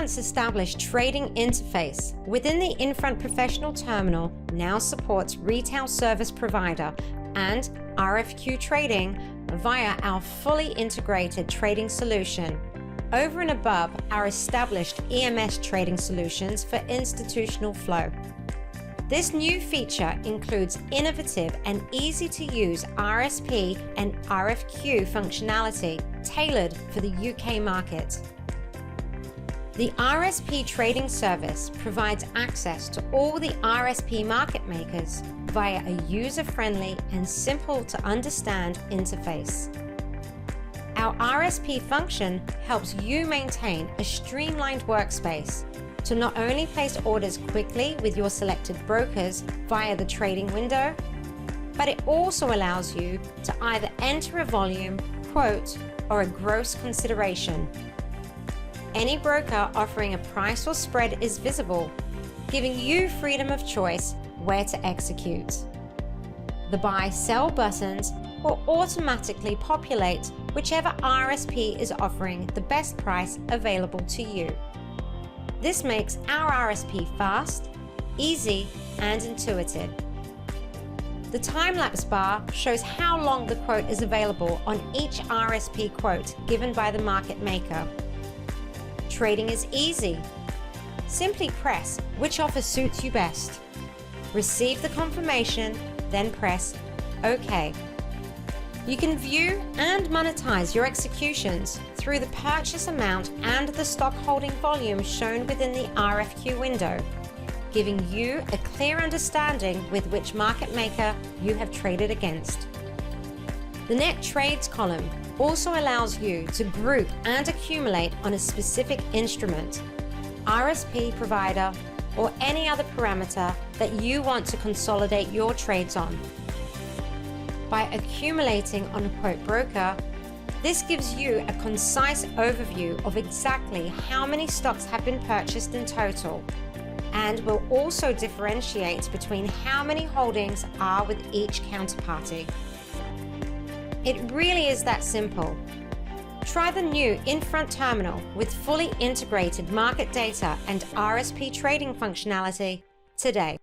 once established trading interface within the Infront Professional Terminal now supports retail service provider and RFQ trading via our fully integrated trading solution, over and above our established EMS trading solutions for institutional flow. This new feature includes innovative and easy-to-use RSP and RFQ functionality tailored for the UK market. The RSP trading service provides access to all the RSP market makers via a user-friendly and simple-to-understand interface. Our RSP function helps you maintain a streamlined workspace to not only place orders quickly with your selected brokers via the trading window, but it also allows you to either enter a volume, quote, or a gross consideration. Any broker offering a price or spread is visible, giving you freedom of choice where to execute. The buy-sell buttons will automatically populate whichever RSP is offering the best price available to you. This makes our RSP fast, easy, and intuitive. The time-lapse bar shows how long the quote is available on each RSP quote given by the market maker. Trading is easy. Simply press which offer suits you best. Receive the confirmation, then press OK. You can view and monetize your executions through the purchase amount and the stock holding volume shown within the RFQ window, giving you a clear understanding with which market maker you have traded against. The Net Trades column also allows you to group and accumulate on a specific instrument, RSP provider, or any other parameter that you want to consolidate your trades on. By accumulating on a quote broker, this gives you a concise overview of exactly how many stocks have been purchased in total, and will also differentiate between how many holdings are with each counterparty. It really is that simple. Try the new Infront Terminal with fully integrated market data and RSP trading functionality today.